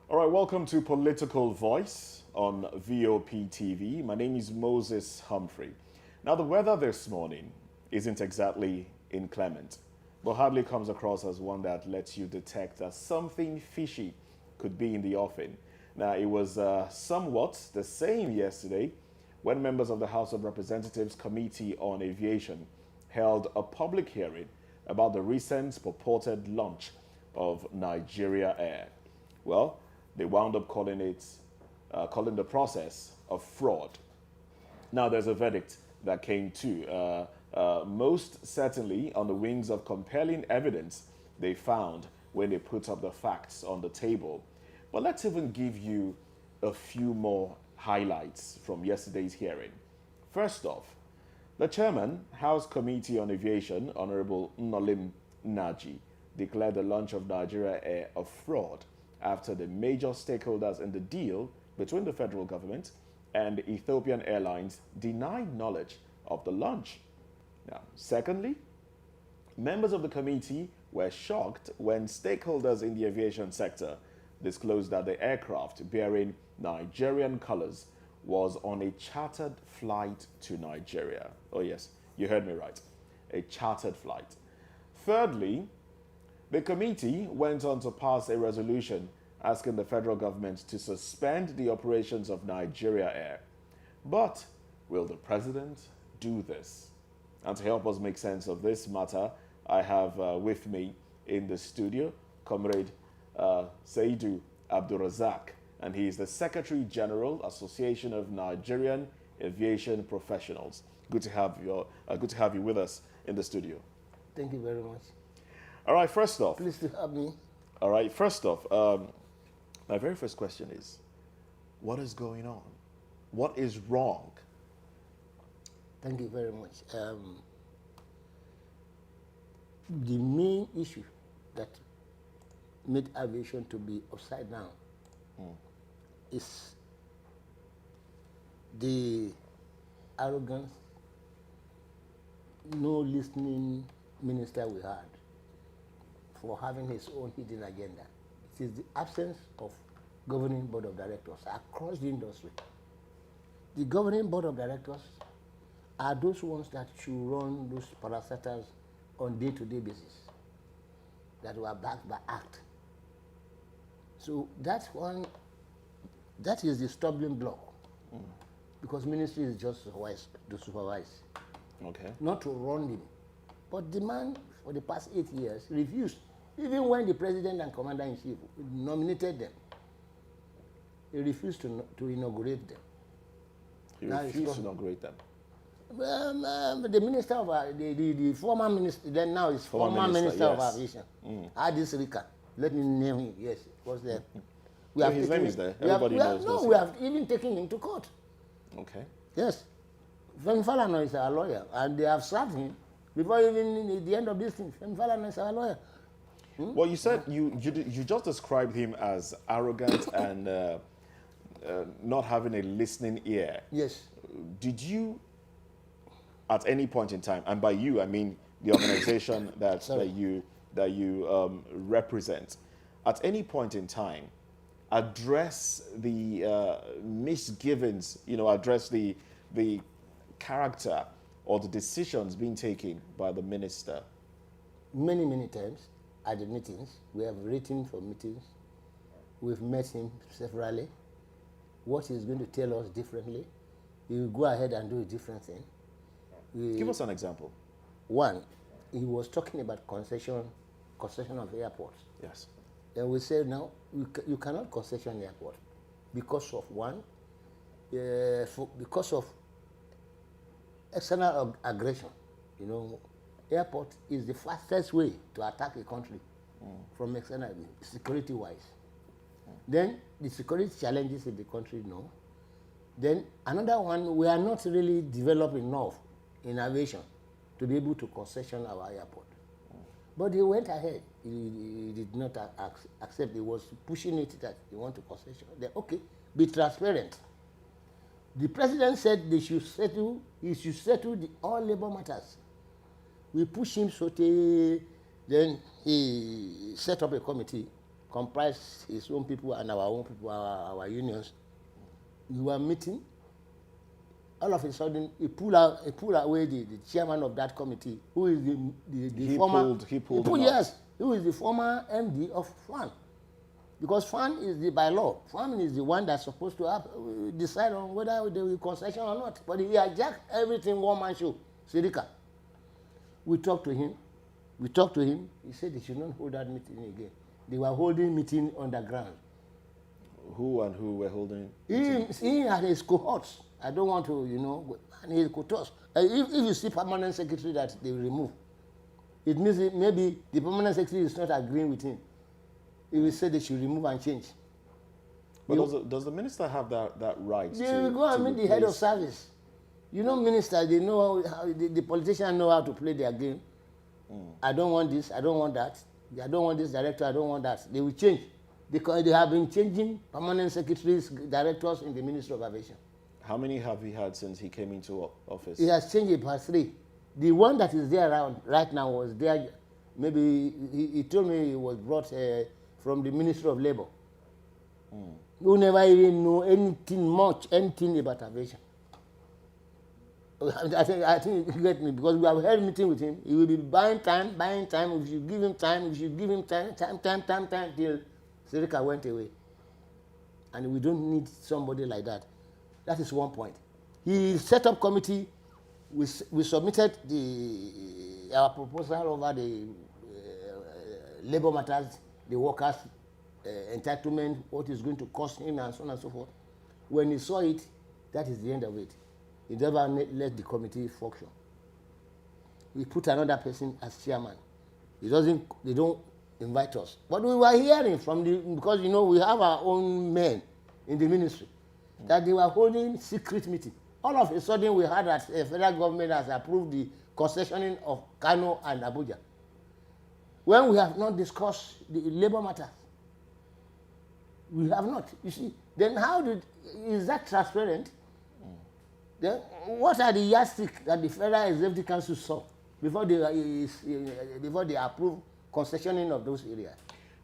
All right, welcome to Political Voice on VOPTV. My name is Moses Humphrey. Now, the weather this morning isn't exactly inclement, but hardly comes across as one that lets you detect that something fishy could be in the offing. Now, it was somewhat the same yesterday when members of the House of Representatives Committee on Aviation held a public hearing about the recent purported launch of Nigeria Air. Well, they wound up calling the process a fraud. Now, there's a verdict that came too, most certainly on the wings of compelling evidence they found when they put up the facts on the table. But let's even give you a few more highlights from yesterday's hearing. First off, the chairman, House Committee on Aviation, Honorable Nolim Naji, declared the launch of Nigeria Air a fraud after the major stakeholders in the deal between the federal government and Ethiopian Airlines denied knowledge of the launch. Now, secondly, members of the committee were shocked when stakeholders in the aviation sector disclosed that the aircraft bearing Nigerian colors was on a chartered flight to Nigeria. Oh yes, you heard me right. A chartered flight. Thirdly, the committee went on to pass a resolution asking the federal government to suspend the operations of Nigeria Air. But will the president do this? And to help us make sense of this matter, I have with me in the studio Comrade Saidu Abdulrazak, and he is the Secretary General, Association of Nigerian Aviation Professionals. Good to have you with us in the studio. Thank you very much. All right, first off. Pleased to have me. All right, first off, my very first question is, what is going on? What is wrong? Thank you very much. The main issue that made aviation to be upside down is the arrogance, no listening minister we had for having his own hidden agenda. It is the absence of governing board of directors across the industry. The governing board of directors are those ones that should run those parastatals on day-to-day basis that were backed by act. So that's one, that is the stumbling block, because ministry is just to supervise, Okay. not to run them. But the man, for the past 8 years, refused. Even when the president and commander-in-chief nominated them, he refused to inaugurate them. He refused to inaugurate them. The minister of the former minister, then now is former minister of aviation, Adis Rika. Let me name him. Yes, was there. So his name is there. Everybody knows. No, we have even taken him to court. Okay. Yes, Femi Falana is our lawyer, and they have served him before even the end of this thing. Femi Falana is our lawyer. Well, you said you just described him as arrogant and not having a listening ear. Yes. Did you, at any point in time, and by you I mean the organization that you represent, at any point in time, address the misgivings, address the character or the decisions being taken by the minister? Many, many times at the meetings, we have written for meetings, we've met him severally. What he's going to tell us differently, he will go ahead and do a different thing. Give us an example. One, he was talking about concession of airports. Yes. And we said, now, you cannot concession airport because of one, because of external aggression. Airport is the fastest way to attack a country from external, security-wise. Then the security challenges in the country, no. Then another one, we are not really developed enough in aviation to be able to concession our airport. But he went ahead. He did not accept. He was pushing it that he want to concession. Then, okay, be transparent. The president said he should settle all labor matters. We pushed him, then he set up a committee comprised his own people and our own people, our unions. We were meeting. All of a sudden, he pulled away the chairman of that committee, who is the former. He pulled him out. Yes, who is the former MD of FAN. Because FAN is by law. FAN is the one that's supposed to decide on whether they will concession or not. But he hijacked everything, one man show, Sirika. We talked to him. He said they should not hold that meeting again. They were holding meeting underground. Who and who were holding? He and his cohorts. I don't want to, and his cohorts. If you see permanent secretary that they remove, it means maybe the permanent secretary is not agreeing with him. He will say they should remove and change. But does the minister have that right? They will go and meet the head of service. Ministers, they know how the politicians know how to play their game. I don't want this, I don't want that. I don't want this director, I don't want that. They will change. Because they have been changing permanent secretaries, directors in the Ministry of Aviation. How many have he had since he came into office? He has changed about 3. The one that is there around right now was there. Maybe he told me he was brought from the Ministry of Labour. Who never even know anything about aviation. I think you get me, because we have held meeting with him. He will be buying time. If you give him time, time till Sirika went away. And we don't need somebody like that. That is one point. He set up committee. We submitted our proposal over the labor matters, the workers' entitlement, what is going to cost him, and so on and so forth. When he saw it, that is the end of it. He never let the committee function. We put another person as chairman. They don't invite us. But we were hearing from because we have our own men in the ministry, that they were holding secret meeting. All of a sudden, we heard that the federal government has approved the concessioning of Kano and Abuja. When we have not discussed the labor matter, we have not. You see, then is that transparent? Then what are the yardsticks that the Federal Executive Council saw before they approve concessioning of those areas?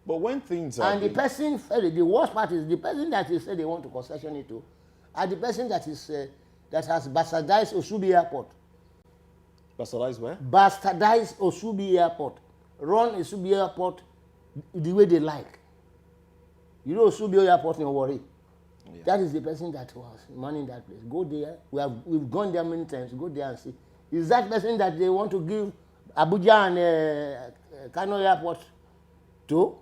But when things are... And the person, the worst part is the person that he said they want to concession it to, and the person that has bastardized Osubi Airport. Bastardized where? Bastardized Osubi Airport. Run Osubi Airport the way they like. Osubi Airport in Warri. Yeah. That is the person that was manning that place. Go there. We've gone there many times. Go there and see. Is that person that they want to give Abuja and Kano Airport to?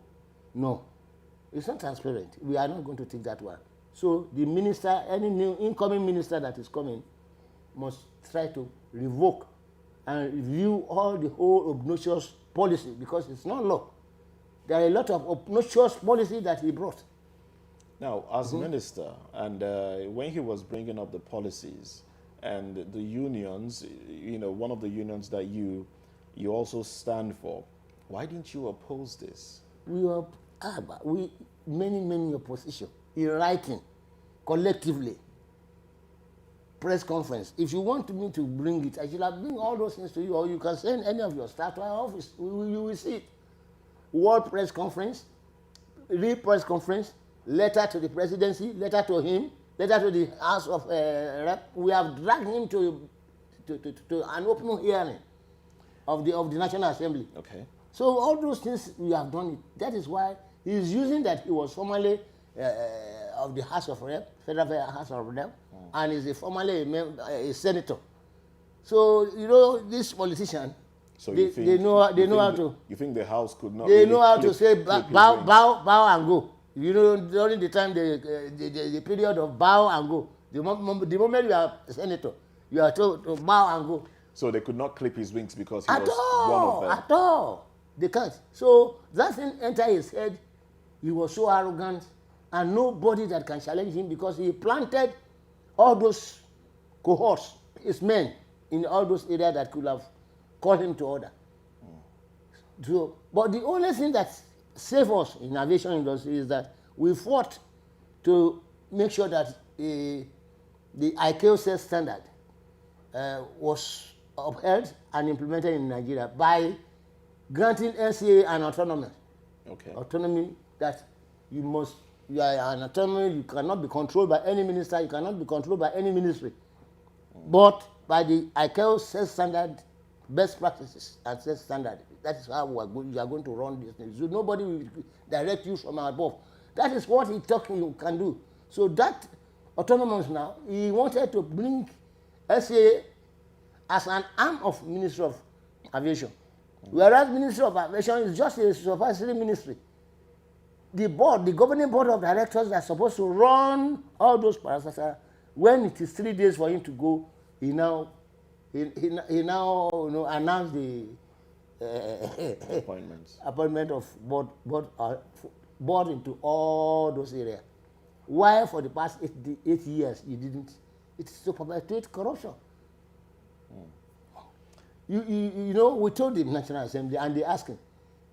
No. It's not transparent. We are not going to take that one. So the minister, any new incoming minister that is coming, must try to revoke and review all the whole obnoxious policy, because it's not law. There are a lot of obnoxious policy that he brought. Now, as minister, and when he was bringing up the policies and the unions, one of the unions that you also stand for, why didn't you oppose this? Many opposition in writing, collectively, press conference. If you want me to bring it, I should have bring all those things to you, or you can send any of your staff to our office. You will see it. World press conference, real press conference, letter to the presidency, letter to him, letter to the House of Rep. We have dragged him to an open hearing of the National Assembly. Okay. So all those things we have done it. That is why he is using that he was formerly of the House of Rep, Federal House of Rep, and is formerly a senator. So this politician. So they know how to. You think the House could not? They know how to say bow and go. During the time the period of bow and go. The moment you are a senator, you are told to bow and go. So they could not clip his wings because he was one of them. At all. They can't. So that thing entered his head. He was so arrogant, and nobody that can challenge him, because he planted all those cohorts, his men, in all those areas that could have called him to order. So, but the only thing that saved us in aviation industry is that we fought to make sure that the ICAO standard was upheld and implemented in Nigeria by granting NCA an autonomy. Okay. Autonomy that you are an autonomy, you cannot be controlled by any minister, you cannot be controlled by any ministry, but by the ICAO set standard, best practices and set standard. That is how you are going to run this thing. So nobody will direct you from above. That is what he can do. So that autonomous now, he wanted to bring SA as an arm of Ministry of Aviation. Whereas Ministry of Aviation is just a supervisory ministry. The board, the governing board of directors that are supposed to run all those parastatals, when it is 3 days for him to go, he now announced the appointment of board into all those areas. Why for the past 8 years you didn't? It is to perpetuate corruption. You know, we told the National Assembly and they asked him,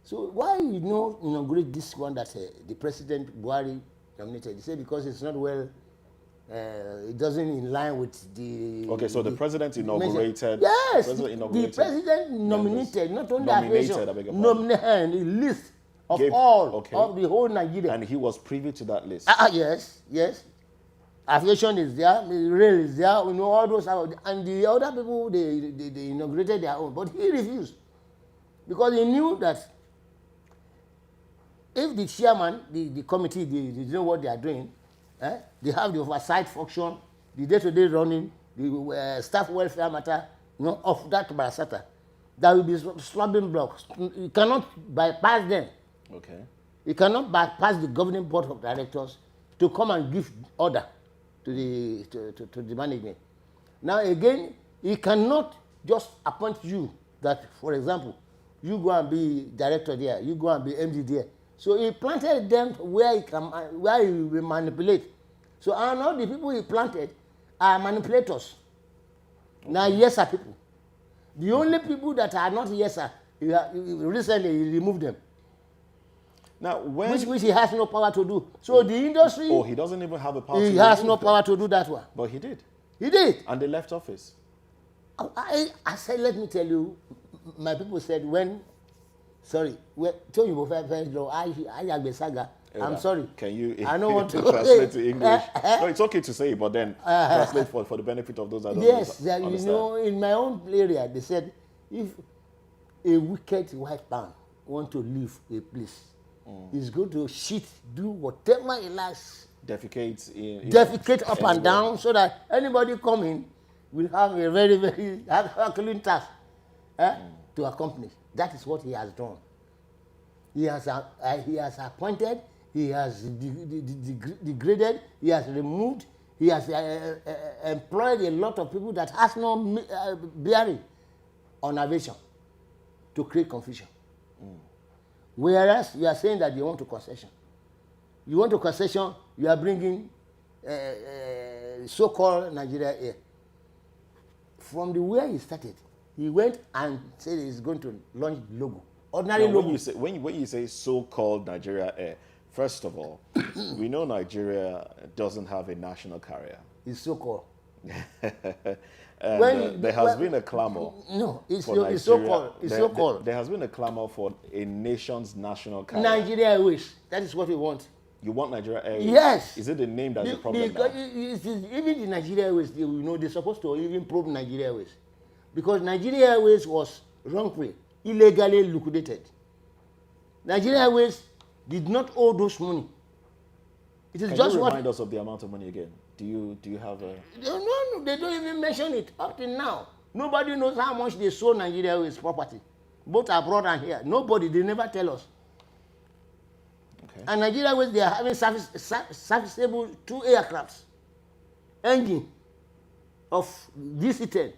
so why you inaugurate this one that the President Buhari nominated? He said because it's not well, it doesn't in line with the... Okay, so the President inaugurated... Yes, the President nominated, not only aviation, nominated a list of of the whole Nigeria. And he was privy to that list? Yes, yes. Aviation is there, rail is there, all those, and the other people, they inaugurated their own, but he refused. Because he knew that if the chairman, the committee, they know what they are doing, they have the oversight function, the day-to-day running, the staff welfare matter, of that parastatal, there will be slumbering blocks. You cannot bypass them. Okay. You cannot bypass the governing board of directors to come and give order to the management. Now again, he cannot just appoint you that, for example, you go and be director there, you go and be MD there. So he planted them where he will manipulate. So all the people he planted are manipulators. Okay. Now yes sir people. The only people that are not yes sir, recently he removed them. Now, which he has no power to do. So the industry... Oh, he doesn't even have the power to do that. He has no power to do that one. But he did. He did. And they left office. I said, let me tell you, my people said I'm sorry. Can you I don't want to translate to English? No, it's okay to say, but then translate for the benefit of those that don't understand. In my own area, they said, if a wicked white man want to leave a place, he's going to shit, do whatever he likes. Defecate up and down so that anybody coming will have a very, very clean task to accompany. That is what he has done. He has appointed, he has degraded, he has removed, he has employed a lot of people that has no bearing on aviation to create confusion. Whereas you are saying that you want to concession. You want to concession, you are bringing so-called Nigeria Air. From the way he started, he went and said he's going to launch the logo. Ordinary logo. When you say so-called Nigeria Air, first of all, we know Nigeria doesn't have a national carrier. It's so-called. There has been a clamor. No, it's so-called. There has been a clamor for a nation's national carrier. Nigeria Airways. That is what we want. You want Nigeria Airways? Yes. Is it the name that's the problem? Even the Nigeria Airways, they're supposed to even probe Nigeria Airways. Because Nigeria Airways was wrongfully, illegally liquidated. Nigeria Airways did not owe those money. It is Can you remind us of the amount of money again? Do you have a... No, they don't even mention it up till now. Nobody knows how much they sold Nigeria Airways property, both abroad and here. Nobody, they never tell us. Okay. And Nigeria Airways, they are having serviceable 2 aircrafts, engine of DC-10,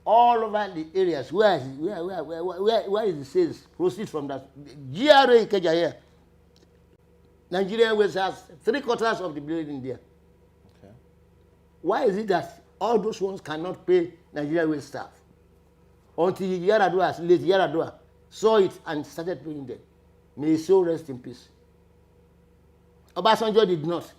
all over the areas. Where is the sales? Proceed from that. GRA Ikeja here. Nigeria Airways has 3/4 of the building there. Okay. Why is it that all those ones cannot pay Nigeria Airways staff? Until Yaradua, late Yaradua, saw it and started paying them. May his soul rest in peace. Obasanjo did not.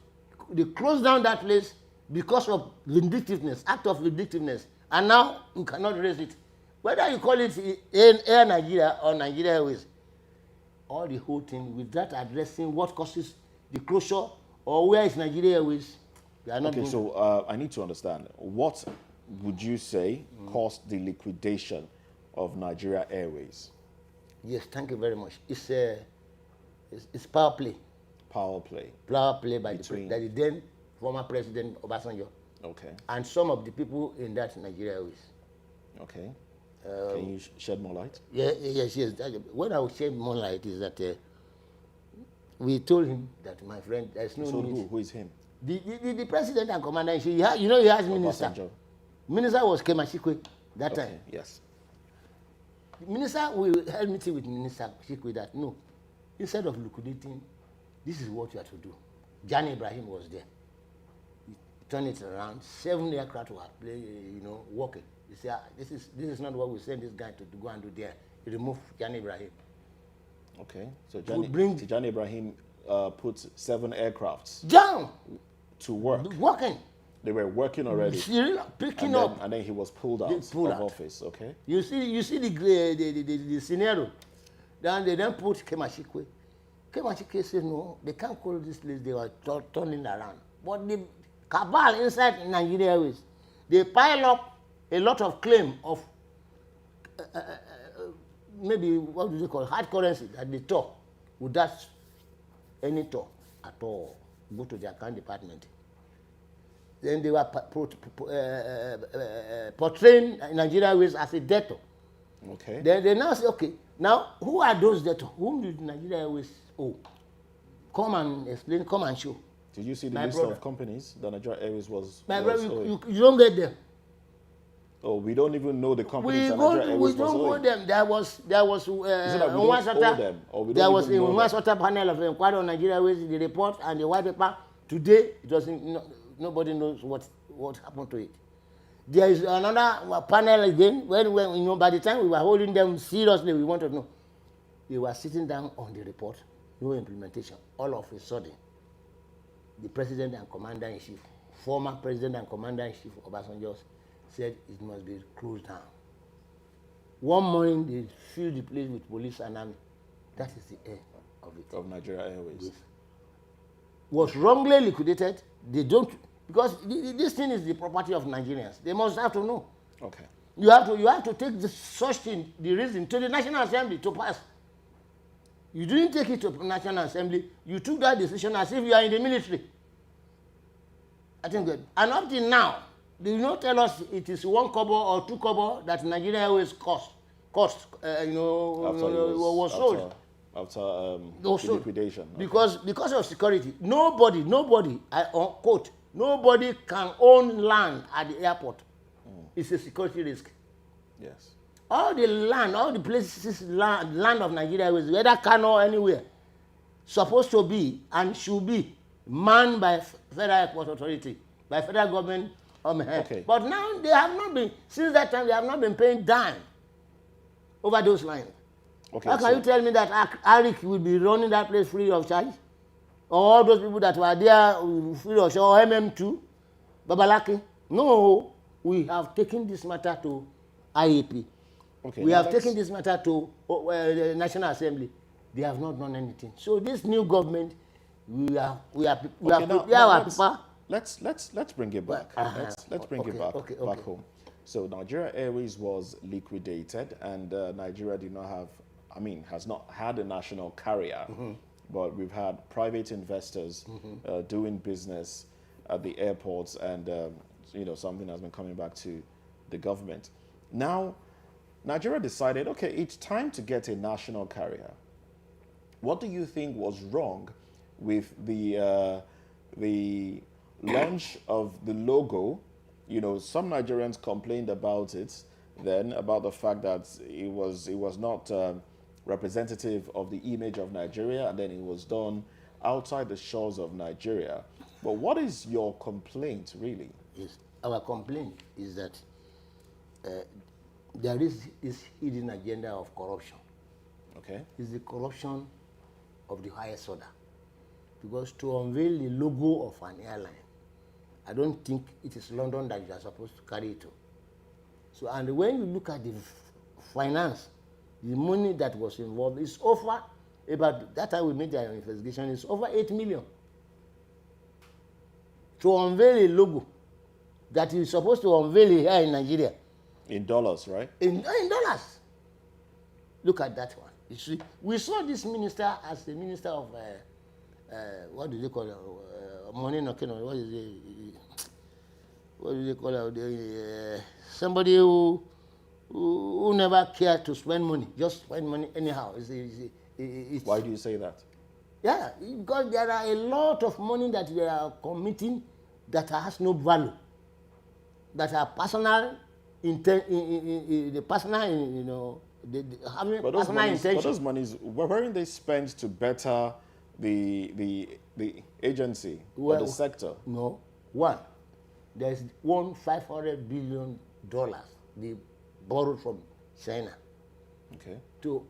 They closed down that place because of vindictiveness, act of vindictiveness. And now you cannot raise it. Whether you call it Air Nigeria or Nigeria Airways, all the whole thing without addressing what causes the closure or where is Nigeria Airways. We are not Okay, going so I need to understand. What would you say caused the liquidation of Nigeria Airways? Yes, thank you very much. It's power play. Power play. Power play by Between- the then former president Obasanjo Okay, and some of the people in that Nigeria Airways. okay. Can you shed more light? Yes. What I will shed more light is that we told him that, my friend, there's no So need. who is him? The president and commander in chief, he has minister. Obasanjo. Minister was Kemashikwe that Okay, time. yes. The minister will held meeting with Minister Shikwe that no, instead of liquidating, this is what you have to do. Jani Ibrahim was there. He turned it around. 7 aircraft were working. He said, this is not what we send this guy to go and do there. He removed Jani Ibrahim. Okay, so bring- Jani Ibrahim put 7 aircrafts Down, to work. working, They were working already. picking And then, up. and then he was pulled out of pulled out. office, okay? You see the scenario. Then they then put Kemashikwe. Kemashikwe said no, they can't call this place. They were turning around. But the cabal inside Nigeria Airways, they pile up a lot of claim of maybe what do they call it? Hard currency that they took without any talk at all. Go to the account department. Then they were portraying Nigeria Airways as a debtor. Okay. Then they now say, okay, now who are those debtors? Whom did Nigeria Airways owe? Come and explain, come and show. Did you see the My list brother. of companies that Nigeria Airways was? My was brother, owing? you don't get them. Oh, we don't even know the companies We that Nigeria don't Airways was go owing. them. There was Is it that we don't owe them, or we don't there was even in know one them? sort of panel of inquiry on Nigeria Airways, the report and the white paper. Today, it doesn't. Nobody knows what happened to it. There is another panel again. When by the time we were holding them seriously, we wanted to know. They were sitting down on the report, no implementation. All of a sudden, the president and commander in chief, former president and commander in chief Obasanjo, said it must be closed down. One morning, they filled the place with police and army. That is the end of it. Of Nigeria Airways. Yes. Was wrongly liquidated. They don't, because this thing is the property of Nigerians. They must have to know. Okay. You have to take such thing, the reason, to the National Assembly to pass. You didn't take it to the National Assembly. You took that decision as if you are in the military. I think good. And up till now, they will not tell us it is 1 kobo or 2 kobo that Nigeria Airways was sold. After Was the sold. liquidation. Okay. Because of security. Nobody, I quote, nobody can own land at the airport. It's a security risk. Yes. All the places, land of Nigeria Airways, whether Kano or anywhere, supposed to be and should be manned by Federal Airport Authority, by federal government. Okay. But now they have not been, since that time, they have not been paying dime over those lines. Okay. How can you tell me that Arik will be running that place free of charge? Or all those people that were there free of charge, or MM2, Babalaki? No, we have taken this matter to IAP. Okay. We now have let's- taken this matter to the National Assembly. They have not done anything. So this new government, we are Okay, our people. let's bring it back. Let's bring it back okay. back home. So Nigeria Airways was liquidated, and Nigeria did not have, has not had a national carrier, but we've had private investors doing business at the airports, and something has been coming back to the government. Now, Nigeria decided, okay, it's time to get a national carrier. What do you think was wrong with the launch of the logo? Some Nigerians complained about it then, about the fact that it was not representative of the image of Nigeria, and then it was done outside the shores of Nigeria. But what is your complaint, really? Yes. Our complaint is that there is this hidden agenda of corruption. Okay. It's the corruption of the highest order. Because to unveil the logo of an airline, I don't think it is London that you are supposed to carry it to. So, and when you look at the finance, the money that was involved is over about that time we made the investigation, is over 8 million. To unveil a logo that is supposed to unveil here in Nigeria. In dollars, right? In dollars. Look at that one. You see, we saw this minister as the minister of, what do they call it? Money knocking on, what is it? What do they call it? Somebody who never cared to spend money, just spend money anyhow. Why do you say that? Yeah, because there are a lot of money that they are committing that has no value, that are personal, the personal, you know, having personal intention. But those monies, weren't they spent to better the agency or the sector? No. One, there's $500 billion they borrowed from China, okay, to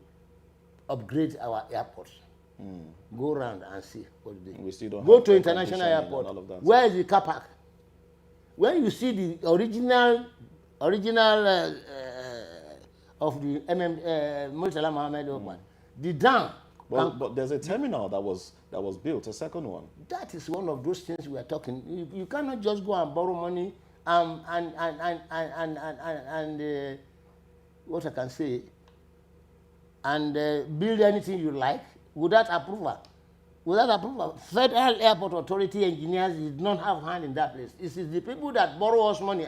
upgrade our airports. Go around and see what they do. We still don't go have to international airport. all of that. Where is the car park? When you see the original of the Murtala Mohammed one, the dam. But there's a terminal that was built, a second one. That is one of those things we are talking. You cannot just go and borrow money and what I can say, and build anything you like without approval. Without approval, Federal Airport Authority engineers did not have hand in that place. It is the people that borrow us money,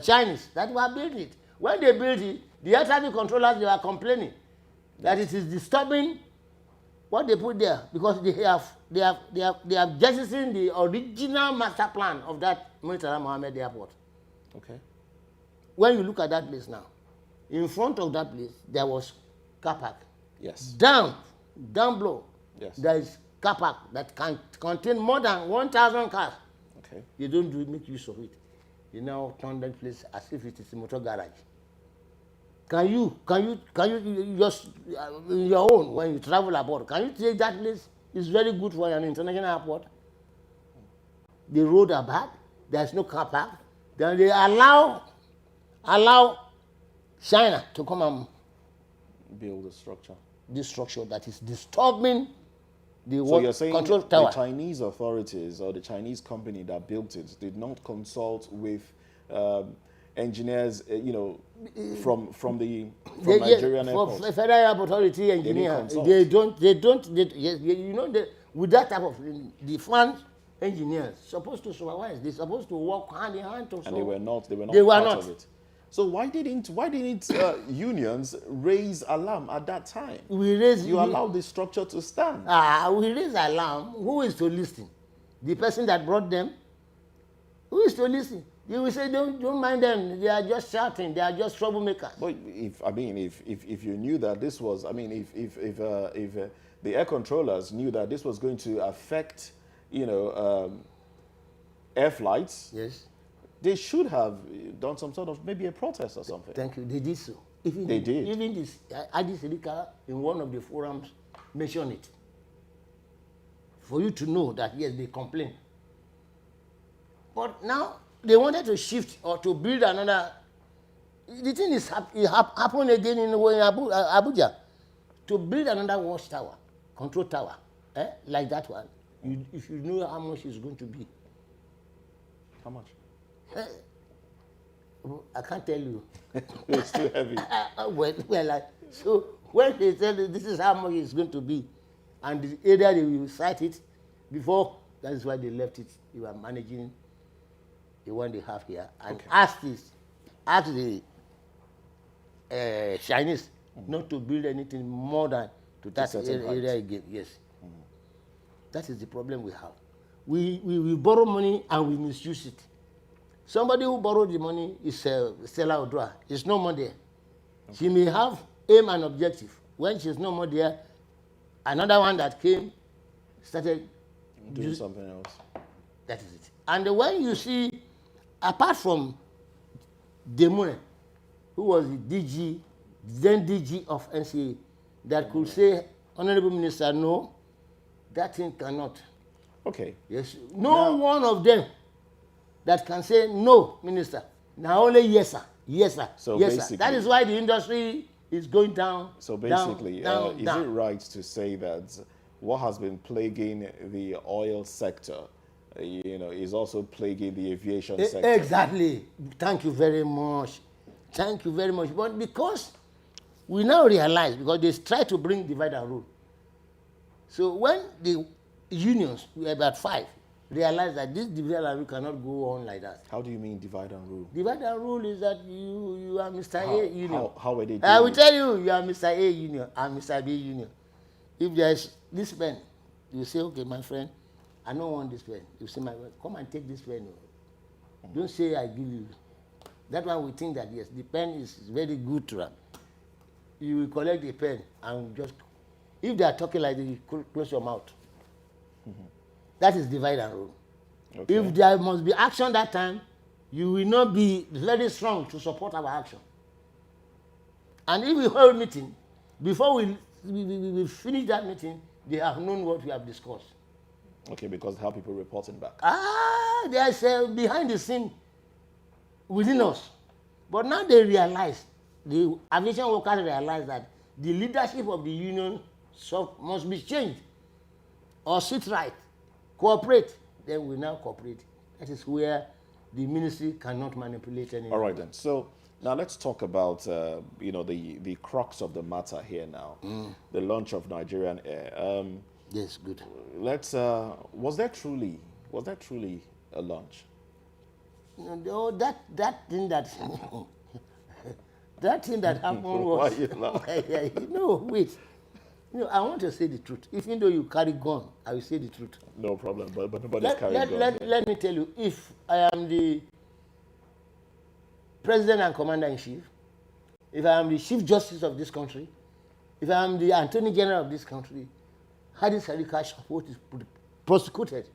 Chinese, that were building it. When they built it, the air traffic controllers, they were complaining that it is disturbing what they put there, because they have jettisoned the original master plan of that Murtala Mohammed Airport. Okay. When you look at that place now, in front of that place there was car park. Yes. Down below, yes, there is car park that can contain more than 1,000 cars. Okay. You don't make use of it. You now turn that place as if it is a motor garage. Can you just in your own, when you travel abroad, can you take that place? It's very good for an international airport. The roads are bad. There's no car park. Then they allow China to come and build a structure. This structure that is disturbing the So you're saying control tower. The Chinese authorities or the Chinese company that built it did not consult with engineers, from Nigerian airports? For Federal Airport Authority engineers, they don't. With that type of the fund engineers supposed to supervise. They're supposed to work hand in hand to solve. And they were not They were part not. of it. So why didn't unions raise alarm at that time? You allowed the structure to stand. We raise alarm. Who is to listen? The person that brought them. Who is to listen? You will say, don't mind them. They are just shouting. They are just troublemakers. But if you knew that this was, if the air controllers knew that this was going to affect, air flights. Yes. They should have done some sort of maybe a protest or something. Thank you. They did so. They did. Even this Adi Sirika in one of the forums mentioned it. For you to know that yes, they complain. But now they wanted to shift or to build another. The thing is, it happened again in Abuja. To build another watchtower, control tower, like that one. If you know how much it's going to be. How much? I can't tell you. It's too heavy. So when they tell you this is how much it's going to be, and either they will cite it before, that is why they left it. They were managing the one they have here, and ask the Chinese not to build anything more than to that area again. Yes. That is the problem we have. We borrow money and we misuse it. Somebody who borrowed the money is Stella Odua. There's no more there. She may have aim and objective. When she's no more there, another one that came started doing something else. That is it. And when you see, apart from Demure, who was the DG, then DG of NCA, that could say, Honorable Minister, no, that thing cannot. Okay. Yes. No one of them that can say no, Minister. Now only yes, sir. Yes, sir. So yes, basically, sir. That is why the industry It's going down. So basically, down, is down. it right to say that what has been plaguing the oil sector, is also plaguing the aviation sector? Exactly. Thank you very much. Thank you very much. But because we now realize, because they try to bring divide and rule. So when the unions, we are about 5, realize that this divide and rule cannot go on like that. How do you mean divide and rule? Divide and rule is that you are Mr. A union. How are they doing I will it? tell you, you are Mr. A union, I'm Mr. B union. If there is this pen, you say, okay, my friend, I don't want this pen. You say, my friend, come and take this pen. Don't say I give you. That one we think that, yes, the pen is very good to them. You will collect the pen and just, if they are talking like this, you close your mouth. That is divide and rule. Okay. If there must be action that time, you will not be very strong to support our action. And if we hold meeting, before we finish that meeting, they have known what we have discussed. Okay, because how people reporting back. There is behind the scene within us. But now they realize, the aviation workers realize that the leadership of the union must be changed or sit right, cooperate. Then we now cooperate. That is where the ministry cannot manipulate anymore. All right then. So now let's talk about the crux of the matter here now. The launch of Nigerian Air. Yes, good. Let's was that truly a launch? No, that thing that that thing that happened was. Why you laugh? No, wait. I want to say the truth. Even though you carry gun, I will say the truth. No problem, but nobody's carrying gun. Let me tell you, if I am the president and commander-in-chief, if I am the chief justice of this country, if I am the attorney general of this country, Hadi Sarika Shafot is prosecuted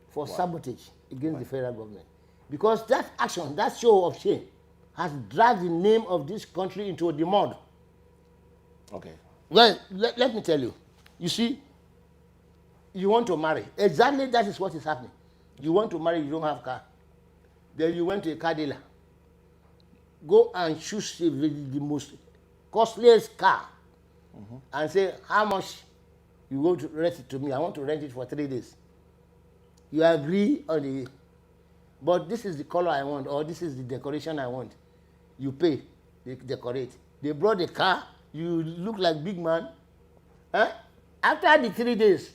for sabotage against the federal government. Because that action, that show of shame, has dragged the name of this country into the mud. Okay. Well, let me tell you. You see, you want to marry. Exactly that is what is happening. You want to marry, you don't have car. Then you went to a car dealer. Go and choose the most costliest car and say, how much you go to rent it to me? I want to rent it for 3 days. You agree on the, but this is the color I want, or this is the decoration I want. You pay, they decorate. They brought the car, you look like big man. After the 3 days,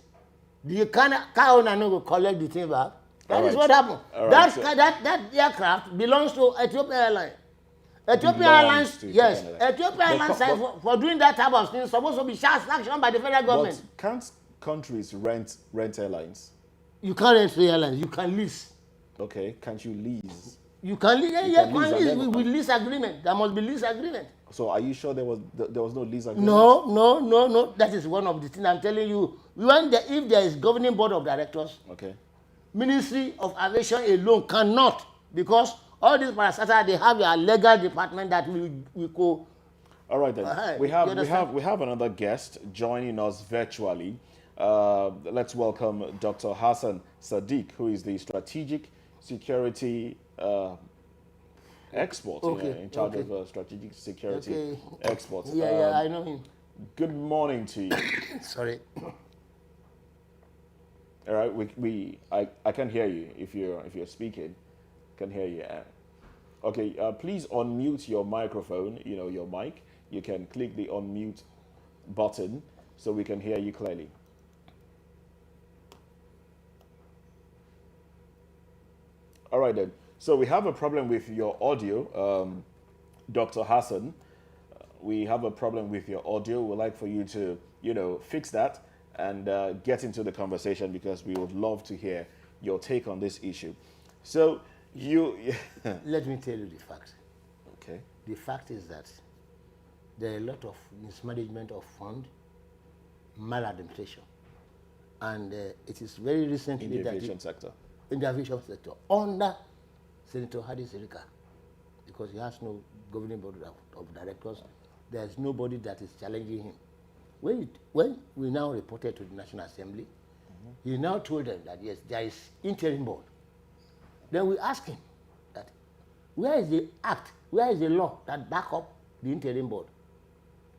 the car owner no go collect the thing back. That is what happened. That aircraft belongs to Ethiopian Airlines. Ethiopian Airlines, yes. Ethiopian Airlines for doing that type of thing is supposed to be charged action by the federal government. But can't countries rent airlines? You can't rent the airlines. You can lease. Okay, can't you lease? You can lease. You can lease with lease agreement. There must be lease agreement. So are you sure there was no lease agreement? No. That is one of the things I'm telling you. If there is governing board of directors, okay, Ministry of Aviation alone cannot, because all these parastatals, they have a legal department that we go. All right then. We have another guest joining us virtually. Let's welcome Dr. Hassan Sadiq, who is the strategic security expert, in charge of strategic security exports. Yeah, I know him. Good morning to you. Sorry. All right, I can hear you if you're speaking. Can hear you. Okay, please unmute your microphone. Your mic. You can click the unmute button so we can hear you clearly. All right then. So we have a problem with your audio, Dr. Hassan. We have a problem with your audio. We'd like for you to, fix that and get into the conversation, because we would love to hear your take on this issue. So let me tell you the fact. Okay. The fact is that there are a lot of mismanagement of fund, maladministration, and it is very recently in the aviation sector. In the aviation sector, under Senator Hadi Sirika, because he has no governing board of directors, there is nobody that is challenging him. When we now reported to the National Assembly, he now told them that yes, there is interim board. Then we asked him that where is the act, where is the law that back up the interim board?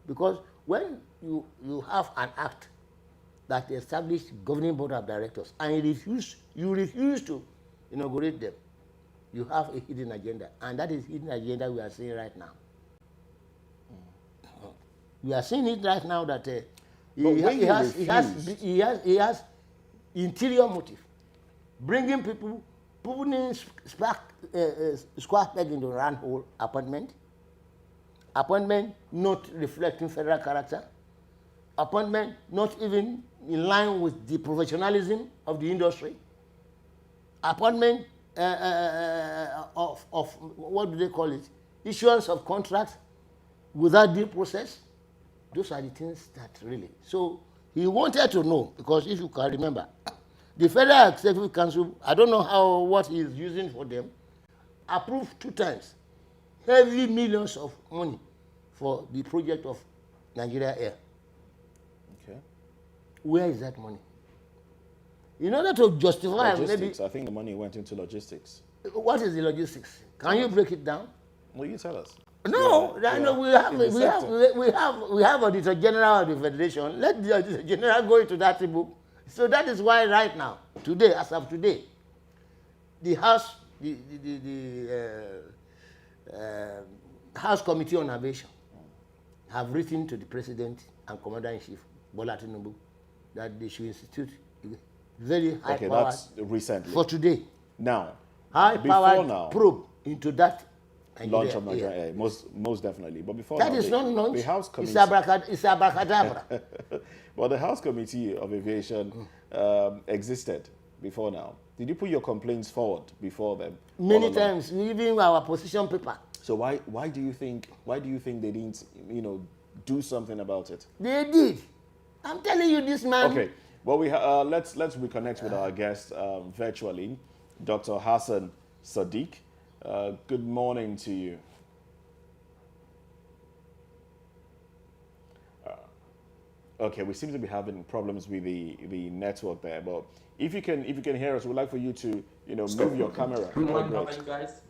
Because when you have an act that established governing board of directors and you refuse to inaugurate them, you have a hidden agenda, and that is hidden agenda we are seeing right now. We are seeing it right now that he has interior motive, bringing people, putting square peg in the round hole appointment not reflecting federal character, appointment not even in line with the professionalism of the industry, appointment of what do they call it, issuance of contracts without due process. Those are the things that really. So he wanted to know, because if you can remember, the Federal Executive Council, I don't know what he is using for them, approved 2 times heavy millions of money for the project of Nigeria Air. Okay. Where is that money? In order to justify, logistics. I think the money went into logistics. What is the logistics? Can you break it down? Well, you tell us. No, we have Auditor General of the Federation. Let the Auditor General go into that book. So that is why right now, today, as of today, the House, House Committee on Aviation have written to the President and Commander-in-Chief, Bola Tinubu, that they should institute very high power. That's recently. For today. Now, high-powered probe into that launch of Nigeria Air, most definitely. But before that is not launch. The House Committee. It's abracadabra. Well, the House Committee of Aviation existed before now. Did you put your complaints forward before them? Many times, even our position paper. So why do you think they didn't do something about it? They did. I'm telling you, this man. Okay. Well, let's reconnect with our guest virtually, Dr. Hassan Sadiq. Good morning to you. Okay, we seem to be having problems with the network there, but if you can hear us, we'd like for you to move your camera. Good morning, how are you guys?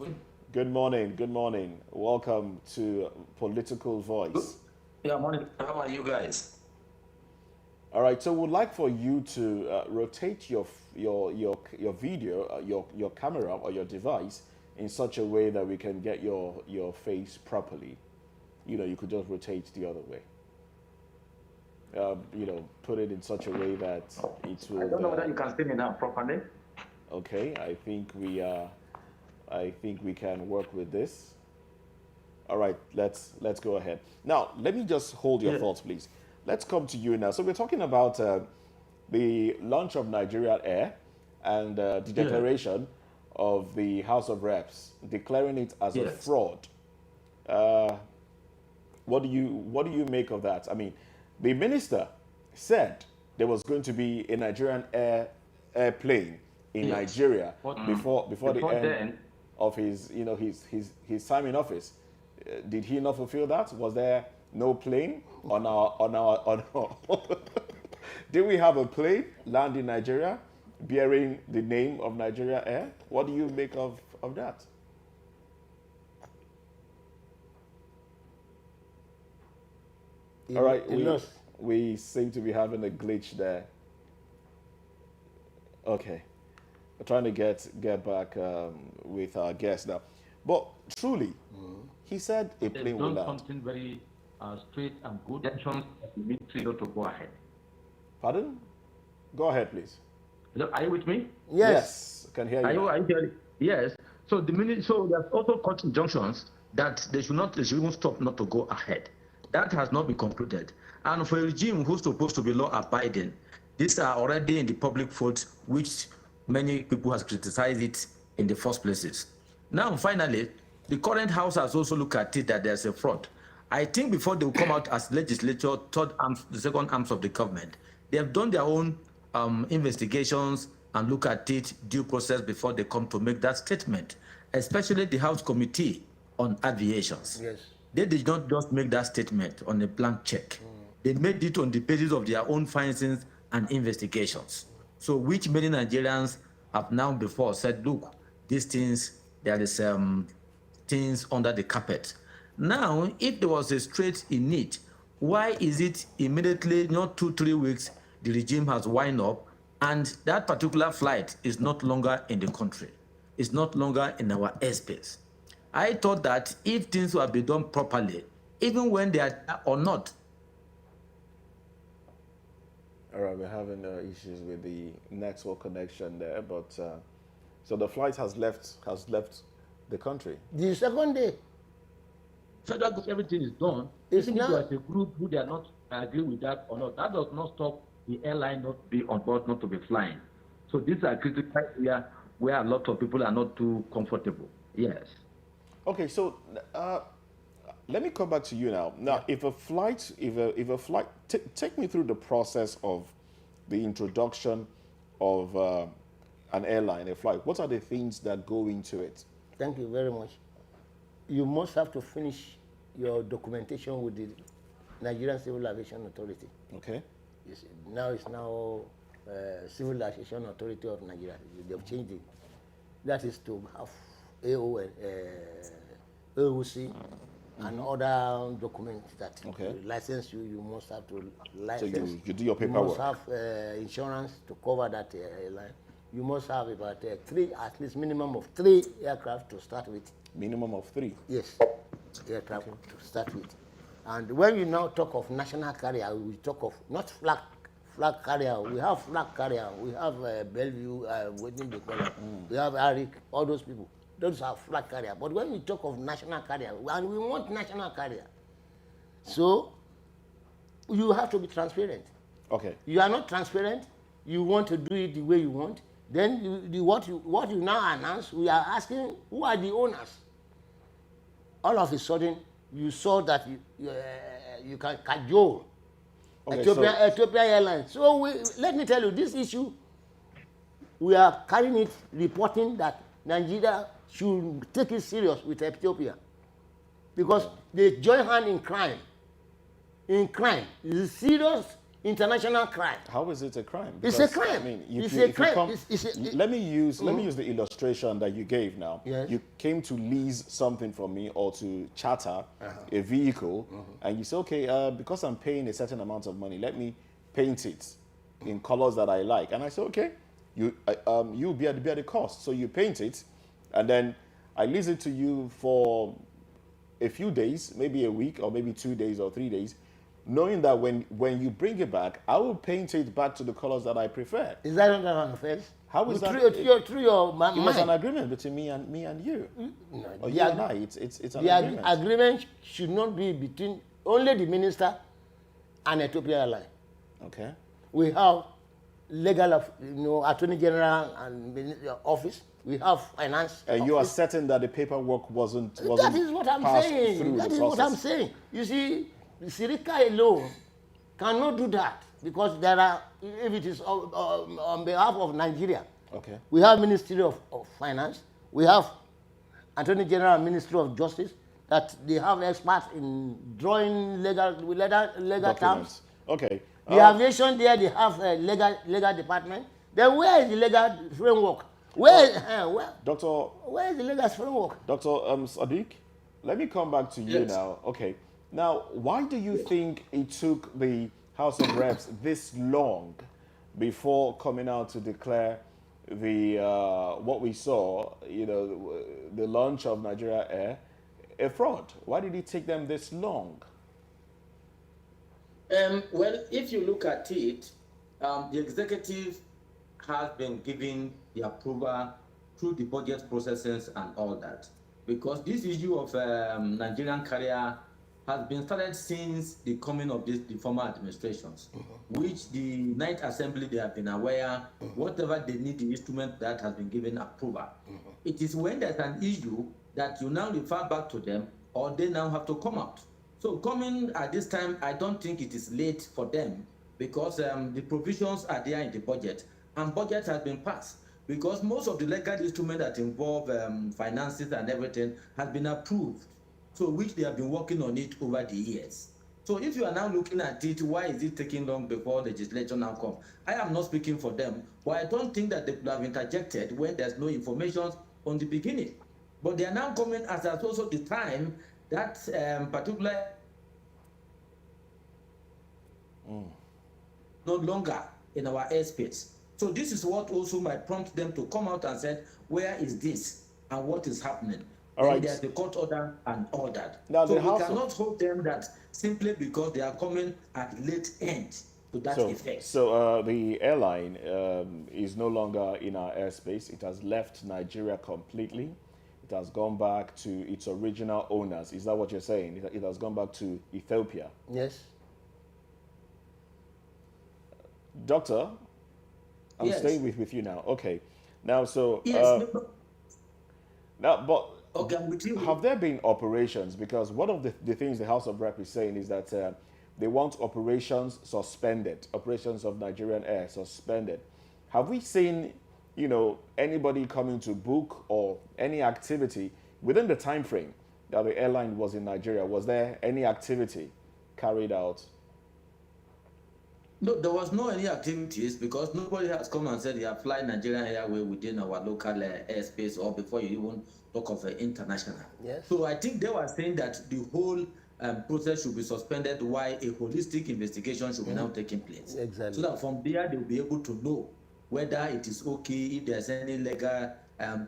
Good morning. Welcome to Political Voice. Yeah, morning. How are you guys? All right, so we'd like for you to rotate your video, your camera or your device in such a way that we can get your face properly. You could just rotate the other way. Put it in such a way that it will. I don't know whether you can see me now properly. Okay, I think we can work with this. All right, let's go ahead. Now, let me just hold your thoughts, please. Let's come to you now. So we're talking about the launch of Nigeria Air and the declaration of the House of Reps declaring it as a fraud. What do you make of that? I mean, the minister said there was going to be a Nigerian airplane in Nigeria before the end of his time in office. Did he not fulfill that? Was there no plane on our did we have a plane land in Nigeria bearing the name of Nigeria Air? What do you make of that? All right, we seem to be having a glitch there. Okay, we're trying to get back with our guest now. But truly, he said a plane will land. Something very straight and good intentions of the military not to go ahead. Pardon? Go ahead, please. Are you with me? Yes, I can hear you. Are you hearing? Yes. So there's also court injunctions that they should even stop not to go ahead. That has not been concluded. And for a regime who's supposed to be law-abiding, these are already in the public fold, which many people have criticized it in the first places. Now, finally, the current House has also looked at it that there's a fraud. I think before they will come out as legislature, the second arms of the government, they have done their own investigations and look at it due process before they come to make that statement, especially the House Committee on Aviations. Yes. They did not just make that statement on a blank check. They made it on the basis of their own findings and investigations. So which many Nigerians have now before said, look, these things, there is things under the carpet. Now, if there was a straight in it Why is it immediately, not 2-3 weeks, the regime has wind up and that particular flight is not longer in the country? It's not longer in our airspace. I thought that if things were be done properly, even when they are or not. All right, we're having issues with the network connection there, but so the flight has left the country. The second day, Federal government, everything is done. It's Even if not- you as a group who they are not agree with that or not, that does not stop the airline not be on board, not to be flying. So these are critical areas where a lot of people are not too comfortable. Yes. Okay, so let me come back to you now. Now, if a flight, take me through the process of the introduction of an airline, a flight. What are the things that go into it? thank you very much. You must have to finish your documentation with the Nigerian Civil Aviation Authority. Okay. Now it's Civil Aviation Authority of Nigeria. They've changed it. That is to have AOC and other documents that license you. You must have to license. So you do your You paperwork. must have insurance to cover that airline. You must have about at least minimum of 3 aircraft to start with. Minimum of 3. Yes, aircraft to start with. And when you now talk of national carrier, we talk of not flag carrier. We have flag carrier. We have Bellevue, what do they call it? We have Arik, all those people. Those are flag carrier. But when we talk of national carrier, and we want national carrier, so you have to be transparent. Okay. You are not transparent. You want to do it the way you want. Then what you now announce, we are asking who are the owners. All of a sudden, you saw that you can cajole Okay, Ethiopia Airlines. So let me tell you, this issue, we are carrying it, reporting that Nigeria should take it serious with Ethiopia, because they join hand in crime. In crime, it's a serious international crime. How is it a crime? It's a Because, crime. I mean, It's a crime. let me use the illustration that you gave now. Yes. You came to lease something from me or to charter a vehicle, and you say, okay, because I'm paying a certain amount of money, let me paint it in colors that I like. And I say, okay, you bear the cost. So you paint it, and then I lease it to you for a few days, maybe a week, or maybe 2 days or 3 days, knowing that when you bring it back, I will paint it back to the colors that I prefer. Is that not an offense? How is that? Through your mind. It was an agreement between me and you. No, Or the you ag- and I. It's an The agreement. agreement should not be between only the minister and Ethiopia Airline. Okay. We have legal, Attorney General and office. We have finance. And you are office. certain that the paperwork wasn't That is what I'm passed saying. through That the is what I'm process. saying. You see, Sirika alone cannot do that, because there are, if it is on behalf of Nigeria, Okay. we have Ministry of Finance, we have Attorney General and Ministry of Justice, that they have experts in drawing legal terms. Documents. Okay. The aviation there, they have a legal department. Then where is the legal framework? Where is the legal framework? Dr. Sadiq, let me come back to you Yes. now. Okay. Now, why do you think it took the House of Reps this long before coming out to declare the what we saw, the launch of Nigeria Air, a fraud? Why did it take them this long? Well, if you look at it, the executive has been given the approval through the budget processes and all that, because this issue of Nigerian carrier has been started since the coming of the former administrations, which the Ninth Assembly, they have been aware, whatever they need, the instrument that has been given approval. It is when there's an issue that you now refer back to them, or they now have to come out. So coming at this time, I don't think it is late for them, because the provisions are there in the budget, and budget has been passed, because most of the legal instruments that involve finances and everything has been approved, so which they have been working on it over the years. So if you are now looking at it, why is it taking long before legislation now comes? I am not speaking for them, but I don't think that they could have interjected when there's no information on the beginning. But they are now coming as also the time that particular no longer in our airspace. So this is what also might prompt them to come out and say, where is this and what is happening? All then right. there's the court order and all that. Now, so the we House cannot hold them that simply because they are coming at late end to that effect. So the airline is no longer in our airspace. It has left Nigeria completely. It has gone back to its original owners. Is that what you're saying? It has gone back to Ethiopia. Yes. Doctor, I'm Yes. staying with you now. Okay. Now, so Yes. now, but Okay, I'm with you. have there been operations? Because one of the things the House of Rep is saying is that they want operations suspended, operations of Nigerian Air suspended. Have we seen, anybody coming to book or any activity within the time frame that the airline was in Nigeria? Was there any activity carried out? No, there was no any activities because nobody has come and said you have fly Nigerian Airway within our local airspace or before you even talk of international. Yes. So I think they were saying that the whole process should be suspended while a holistic investigation should be now taking place. Exactly. So that from there they'll be able to know whether it is okay, if there's any legal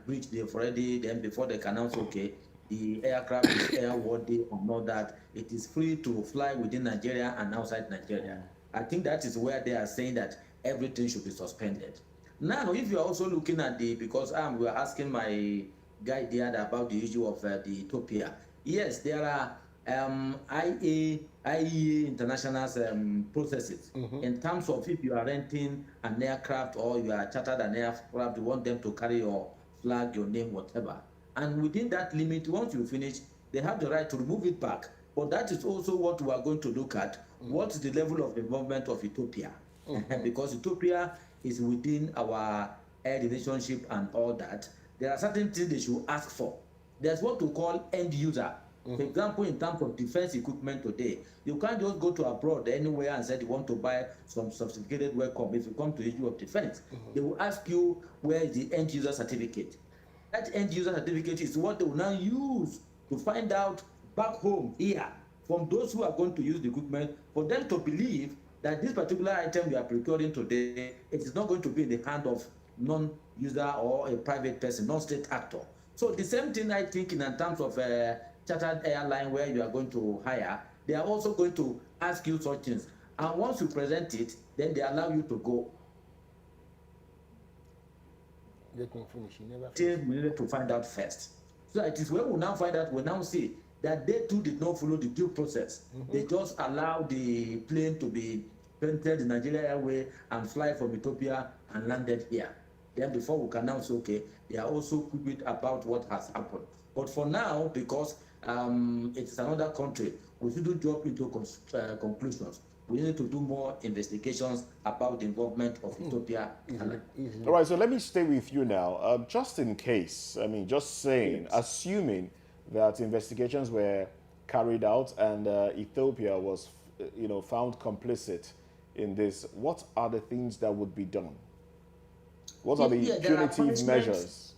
breach they've already, then before they can announce, okay, the aircraft is airworthy or not, that it is free to fly within Nigeria and outside Nigeria. I think that is where they are saying that everything should be suspended. Now, if you are also looking at because we were asking my guy there about the issue of the Ethiopia. Yes, there are IEA international processes in terms of if you are renting an aircraft or you are chartered an aircraft, you want them to carry your flag, your name, whatever. And within that limit, once you finish, they have the right to remove it back. But that is also what we are going to look at. What is the level of involvement of Ethiopia? Because Ethiopia is within our air relationship and all that. There are certain things they should ask for. There's what we call end user. For example, in terms of defense equipment today, you can't just go to abroad anywhere and say you want to buy some sophisticated weapon. If you come to the issue of defense, they will ask you where is the end user certificate. That end user certificate is what they will now use to find out back home here from those who are going to use the equipment for them to believe that this particular item we are procuring today, it is not going to be in the hand of non-user or a private person, non-state actor. So the same thing I think in terms of chartered airline where you are going to hire, they are also going to ask you such things. And once you present it, then they allow you to go. Let me finish. You never Till we needed to find out first. So it is when we now find out, we now see that they too did not follow the due process. They just allowed the plane to be painted in Nigeria Airway and fly from Ethiopia and landed here. Then before we can now say, okay, they are also quick about what has happened. But for now, because it is another country, we shouldn't jump into conclusions. We need to do more investigations about the involvement of Ethiopia. All right, so let me stay with you now. Just in case, just saying, assuming that investigations were carried out and Ethiopia was, found complicit in this, what are the things that would be done? What are the punitive measures?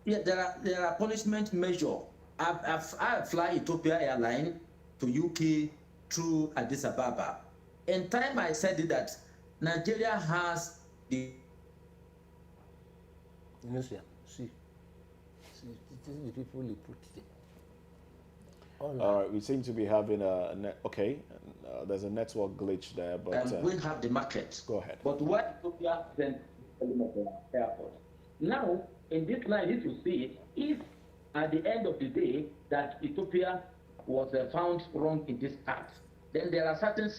Yeah, there are punishment measures. I fly Ethiopia Airline to UK through Addis Ababa. In time, I said that Nigeria has the. See, it is the people they put there. All right, we seem to be having there's a network glitch there, but we have the market. Go ahead. But what Ethiopia sent airport. Now, in this line, you need to see if at the end of the day that Ethiopia was found wrong in this act, then there are certain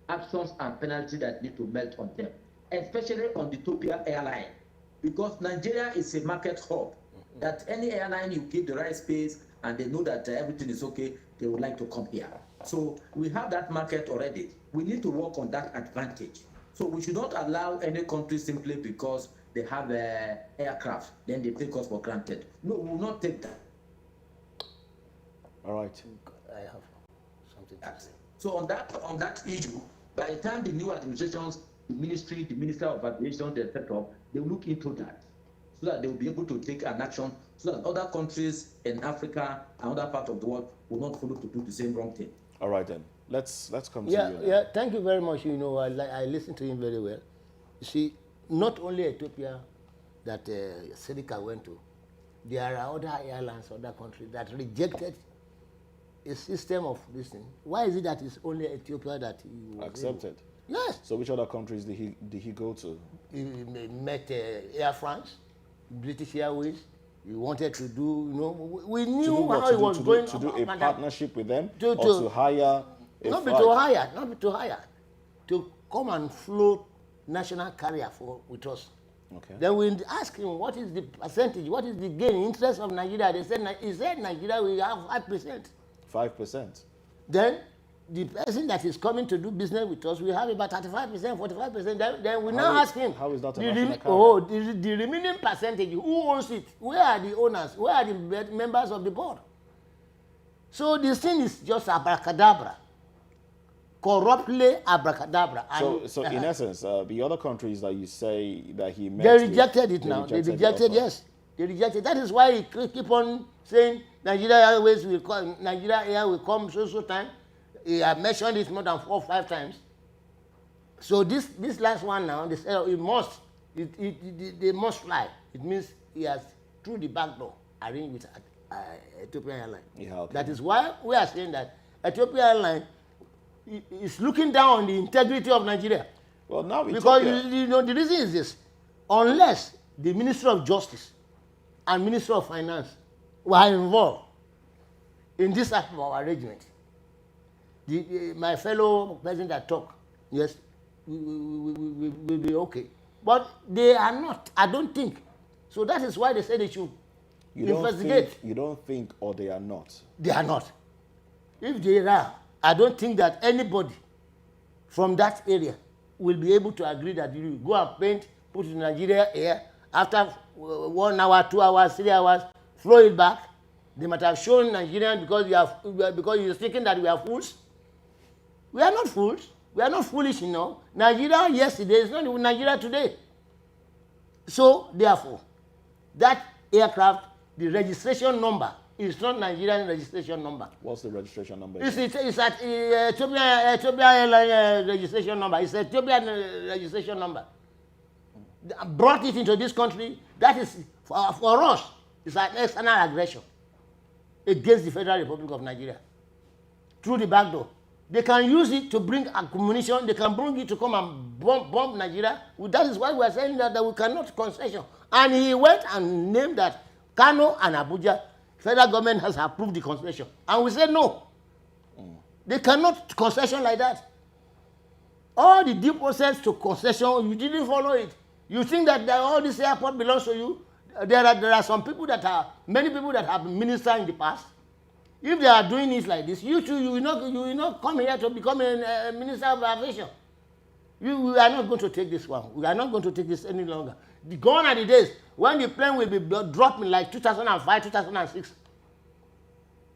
actions and penalties that need to melt on them, especially on the Ethiopia airline, because Nigeria is a market hub. That any airline you give the right space and they know that everything is okay, they would like to come here. So we have that market already. We need to work on that advantage. So we should not allow any country simply because they have aircraft, then they take us for granted. No, we will not take that. All right. I have something to say. So on that issue, by the time the new administrations, the minister of aviation, they set up, they will look into that, so that they will be able to take an action, so that other countries in Africa and other parts of the world will not follow to do the same wrong thing. All right then. Let's come to Yeah, you now. yeah. Thank you very much. You know, I listened to him very well. You see, not only Ethiopia that Sedika went to, there are other airlines, other countries that rejected a system of this thing. Why is it that it's only Ethiopia that he was Accepted. Yes. So which other countries did he go to? He met Air France, British Airways. He wanted to do, you know, we knew how he was going to do a partnership with them, or to hire a not flight? not be to hire, to come and float national carrier with us. Okay. Then we asked him what is the percentage, what is the gain interest of Nigeria. He said Nigeria will have 5%. 5%. Then the person that is coming to do business with us will have about 35%, 45%. Then we now ask him, how is that a the national carrier? the remaining percentage, who owns it? Where are the owners? Where are the members of the board? So this thing is just abracadabra, corruptly abracadabra. So in essence, the other countries that you say that he met, they rejected it now. They rejected, yes. They rejected. That is why he keep on saying Nigeria Airways will come, Nigeria Air will come so time. He had mentioned it more than 4 or 5 times. So this last one now, they say they must fly. It means he has through the back door arranged with Ethiopian Airlines. Yeah, okay. That is why we are saying that Ethiopian Airlines is looking down on the integrity of Nigeria. Well, now because you know the reason is this: unless the Minister of Justice and Minister of Finance were involved in this type of arrangement, my fellow president that talk, yes, we will be okay. But they are not. I don't think. So that is why they say they should investigate. You don't think, or they are not? They are not. If they are, I don't think that anybody from that area will be able to agree that you go and paint, put in Nigeria Air, after 1 hour, 2 hours, 3 hours, flow it back. They might have shown Nigerians because you're thinking that we are fools. We are not fools. We are not foolish, you know. Nigeria yesterday is not even Nigeria today. So, therefore, that aircraft, the registration number is not Nigerian registration number. What's the registration number? It's at Ethiopian Airline registration number. It's Ethiopian registration number. Brought it into this country. That is, for us, it's an external aggression against the Federal Republic of Nigeria through the back door. They can use it to bring ammunition. They can bring it to come and bomb Nigeria. That is why we are saying that we cannot concession. And he went and named that Kano and Abuja, federal government has approved the concession. And we said no. They cannot concession like that. All the due process to concession, you didn't follow it. You think that all this airport belongs to you? There are some people many people that have been minister in the past. If they are doing it like this, you too, you will not come here to become a minister of aviation. We are not going to take this one. We are not going to take this any longer. Gone are the days when the plane will be dropping like 2005, 2006.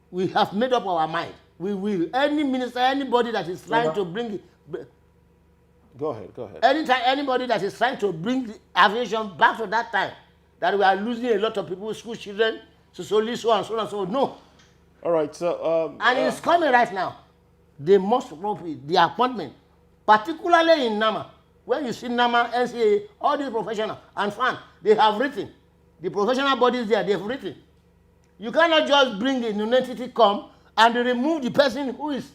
We have made up our mind. We will. Any minister, anybody that is trying to bring... Go ahead. Anytime, anybody that is trying to bring the aviation back to that time, that we are losing a lot of people, school children, so and so. No. All right, so... and it's coming right now. They must appropriate the appointment, particularly in Nama. When you see Nama, NCA, all these professionals and FAN, they have written. The professional bodies there, they have written. You cannot just bring a new entity come and remove the person who is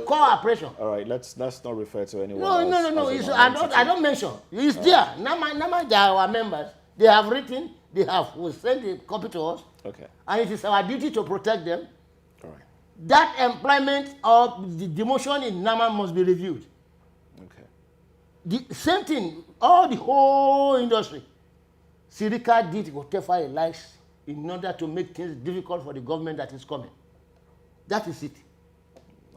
core operation. All right, let's not refer to anyone. No. I don't mention. It's there. Nama, they are our members. They have written. They have sent a copy to us. Okay. And it is our duty to protect them. All right. That employment of the demotion in Nama must be reviewed. Okay. The same thing, the whole industry. Sirika did whatever he likes in order to make things difficult for the government that is coming. That is it.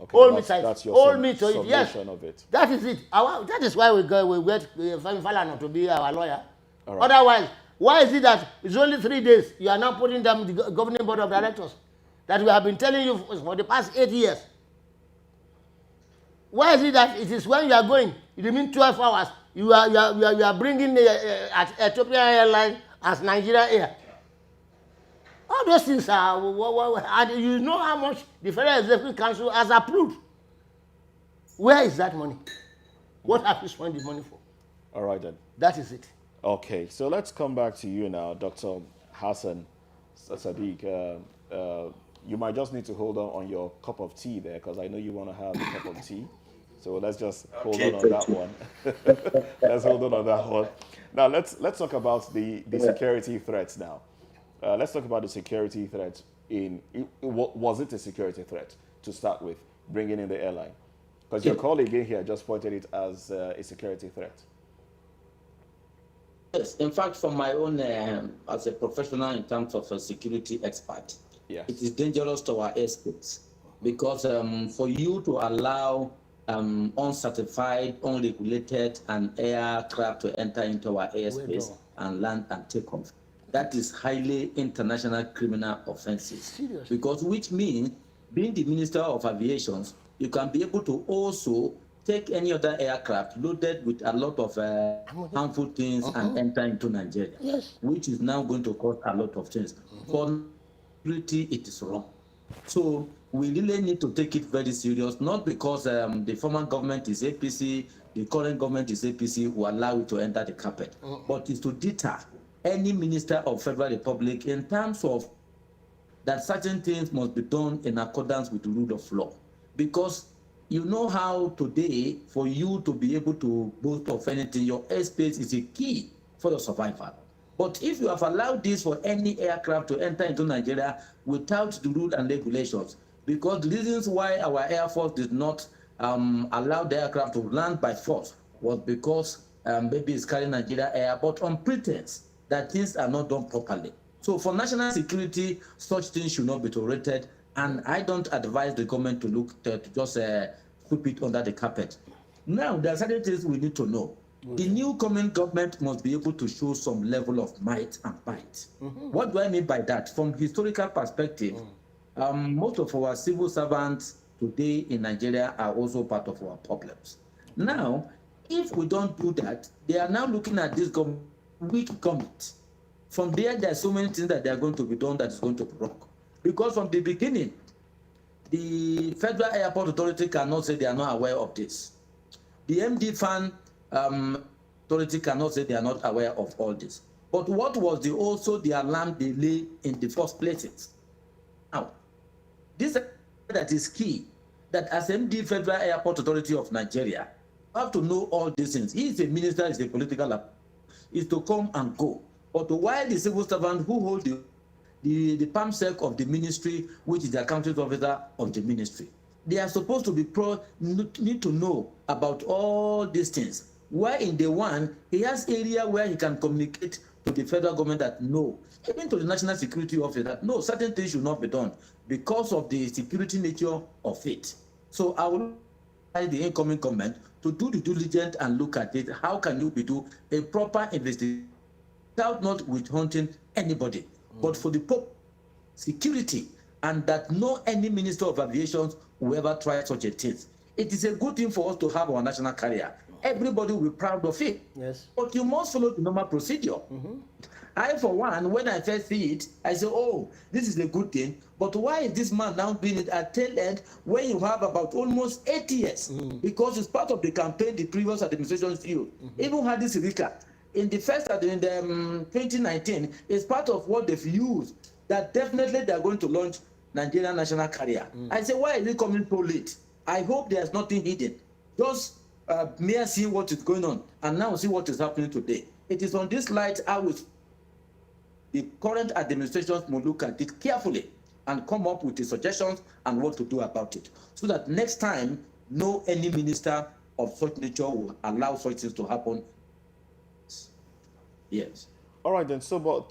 Okay, that's your submission of it. That is it. That is why we get Femi Falana to be our lawyer. Right. Otherwise, why is it that it's only 3 days you are now putting down the governing board of directors that we have been telling you for the past 8 years? Why is it that it is when you are going, it means 12 hours, you are bringing Ethiopian Airlines as Nigeria Air? All those things are, and you know how much the Federal Executive Council has approved. Where is that money? What have you spent the money for? All right then. That is it. Okay, so let's come back to you now, Dr. Hassan Sadiq. You might just need to hold on your cup of tea there, because I know you want to have a cup of tea. So let's just hold on that one. Let's hold on that one. Now let's talk about the security threats now. Let's talk about the security threat. Was it a security threat to start with, bringing in the airline? Because your colleague in here just pointed it as a security threat. Yes, in fact, from my own, as a professional in terms of a security expert, yes, it is dangerous to our airspace, because for you to allow uncertified, unregulated, and aircraft to enter into our airspace and land and take off, that is highly international criminal offenses. Seriously? Because which means, being the Minister of Aviation, you can be able to also take any other aircraft loaded with a lot of harmful things and enter into Nigeria, yes, which is now going to cause a lot of things. For security, it is wrong. So we really need to take it very serious, not because the former government is APC, the current government is APC, who allow it to enter the carpet, but it's to deter any minister of Federal Republic in terms of that certain things must be done in accordance with the rule of law. Because you know how today, for you to be able to boast of anything, your airspace is a key for your survival. But if you have allowed this for any aircraft to enter into Nigeria without the rules and regulations, because the reasons why our Air Force did not allow the aircraft to land by force was because maybe it's carrying Nigeria Air, but on pretense that things are not done properly. So for national security, such things should not be tolerated. And I don't advise the government to look to just sweep it under the carpet. Now, there are certain things we need to know. The new coming government must be able to show some level of might and bite. What do I mean by that? From historical perspective, most of our civil servants today in Nigeria are also part of our problems. Now, if we don't do that, they are now looking at this weak government. From there are so many things that they are going to be done that is going to be wrong. Because from the beginning, the Federal Airport Authority cannot say they are not aware of this. The MD Fund Authority cannot say they are not aware of all this. But what was also the alarm delay in the first places? Now, this that is key, that as MD Federal Airport Authority of Nigeria, you have to know all these things. He is a minister, is a political, is to come and go. But while the civil servant who hold the PAMSEC of the ministry, which is the accounting officer of the ministry, they are supposed to be need to know about all these things. Where in the one, he has area where he can communicate to the federal government that no, even to the national security office that no, certain things should not be done because of the security nature of it. So I will advise the incoming government to do the diligence and look at it. How can you do a proper investigation without not withholding anybody, but for the security, and that no any minister of aviation will ever try such a thing. It is a good thing for us to have our national carrier. Everybody will be proud of it. Yes. But you must follow the normal procedure. I, for one, when I first see it, I say, oh, this is a good thing. But why is this man now doing it at tail end when you have about almost 8 years? Because it's part of the campaign the previous administration used. Even had this Rika. In the 2019, it's part of what they've used, that definitely they're going to launch Nigerian national carrier. I say, why is it coming so late? I hope there's nothing hidden. Just mere see what is going on, and now see what is happening today. It is on this light I will the current administration will look at it carefully and come up with the suggestions and what to do about it, so that next time no any minister of such nature will allow such things to happen. Yes. All right then. So, but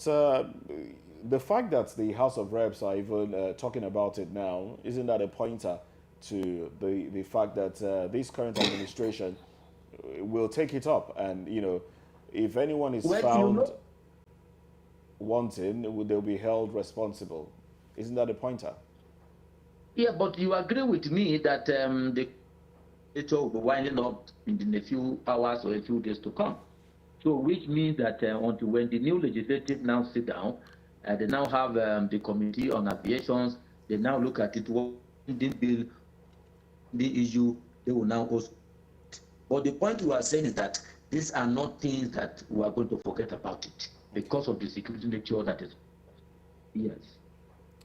the fact that the House of Reps are even talking about it now, isn't that a pointer to the fact that this current administration will take it up, and if anyone is found wanting, they'll be held responsible? Isn't that a pointer? Yeah, but you agree with me that the will be winding up in a few hours or a few days to come. So which means that until when the new legislative now sit down, They now have the Committee on Aviations. They now look at it. What didn't bill the issue, they will now also. But the point we are saying is that these are not things that we are going to forget about it because of the security nature that is. Yes.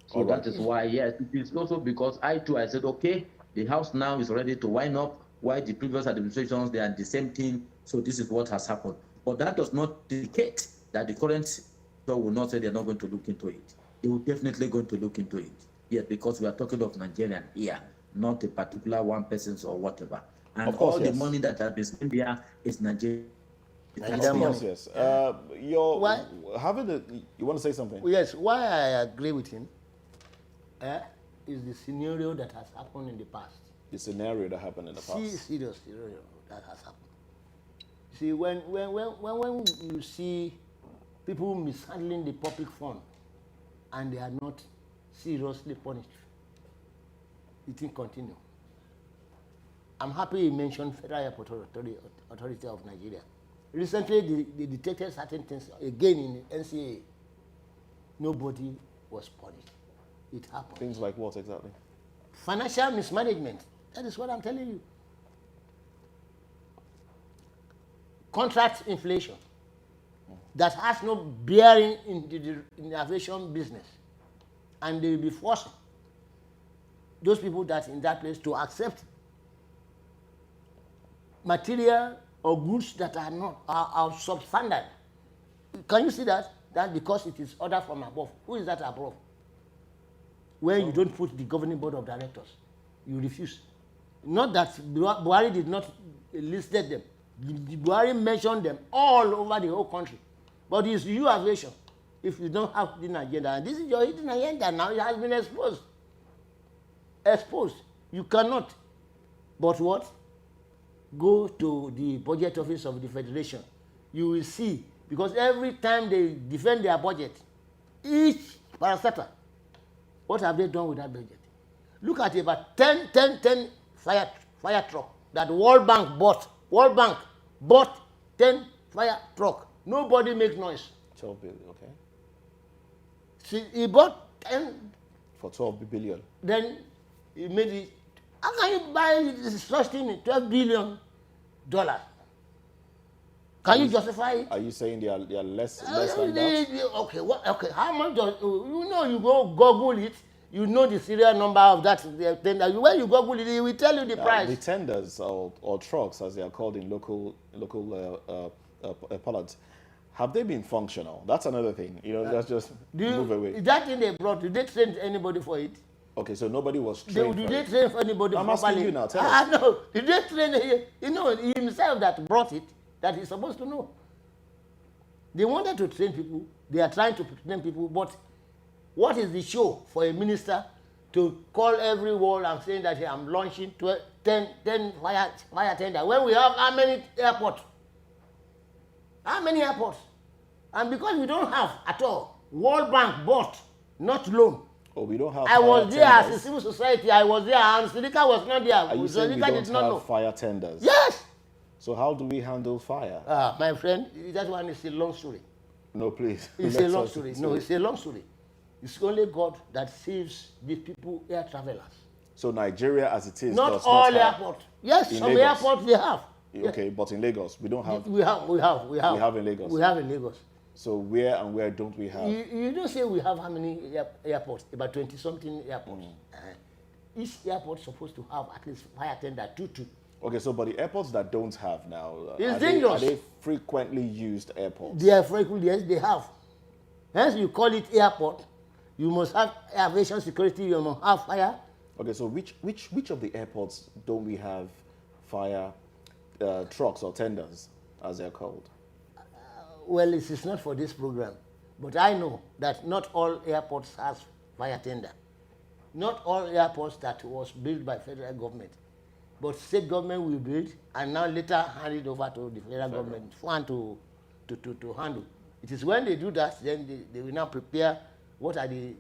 So that is why, yes, it is also because I said, okay, the House now is ready to wind up. Why the previous administrations, they are the same thing. So this is what has happened. But that does not indicate that the current so will not say they're not going to look into it. They will definitely going to look into it. Yes, because we are talking of Nigerian here, not a particular one person's or whatever. And of course, all the money that has been spent here is Nigerian. Yes. You're having you want to say something? Yes, why I agree with him is the scenario that has happened in the past. The scenario that happened in the past. Serious scenario that has happened. See, when you see people mishandling the public fund and they are not seriously punished, it will continue. I'm happy you mentioned Federal Airport Authority of Nigeria. Recently, they detected certain things again in the NCA. Nobody was punished. It happened. Things like what exactly? Financial mismanagement. That is what I'm telling you. Contract inflation that has no bearing in the aviation business. And they will be forced those people that in that place to accept material or goods that are not are substandard. Can you see that? That because it is ordered from above. Who is that above? Where you don't put the governing board of directors, you refuse. Not that Buhari did not listed them. Buhari mentioned them all over the whole country. But it's you aviation. If you don't have hidden agenda, and this is your hidden agenda now, it has been exposed. Exposed. You cannot. But what? Go to the budget office of the Federation. You will see, because every time they defend their budget, each parastatal, what have they done with that budget? Look at about 10 fire truck that World Bank bought. World Bank bought 10 fire truck. Nobody make noise. 12 billion, okay. See, he bought 10. For 12 billion. Then he made it. How can you buy such thing in $12 billion? Can you justify it? Are you saying they are less than that? Okay, okay. How much does you go Google it? You know the serial number of that tender. When you Google it, it will tell you the price. The tenders or trucks, as they are called in local parlance, have they been functional? That's another thing. Let's just move away. That thing they brought, did they train anybody for it? Okay, so nobody was trained. Did they train for anybody? I'm asking you now. Tell us. No. Did they train? Himself that brought it, that he's supposed to know. They wanted to train people. They are trying to train people, but what is the show for a minister to call every wall and saying that I'm launching 10 fire tender when we have how many airports? How many airports? And because we don't have at all, World Bank bought, not loan. Oh, we don't have. I was there tenders. as a civil society. I was there, and Silika was not there. Are you saying we don't did not have know. fire tenders? Yes. So how do we handle fire? My friend, that one is a long story. No, please. It's a long story. No, it's a long story. It's only God that saves the people, air travelers. So Nigeria, as it is, Not does all not have. airports. Yes, In some Lagos. airports they have. Okay, but in Lagos, we don't have. We have. We have in Lagos. We have in Lagos. So where and where don't we have? You don't say we have how many airports? About 20-something airports. Each airport is supposed to have at least fire tender 2. Okay, so but the airports that don't have now, It's are dangerous. They frequently used airports? They are frequently, yes, they have. Hence, you call it airport. You must have aviation security. You must have fire. Okay, so which of the airports don't we have fire trucks or tenders, as they're called? Well, it is not for this program, but I know that not all airports has fire tender. Not all airports that was built by federal government, but state government will build and now later hand it over to the federal government to handle. It is when they do that, then they will now prepare what are the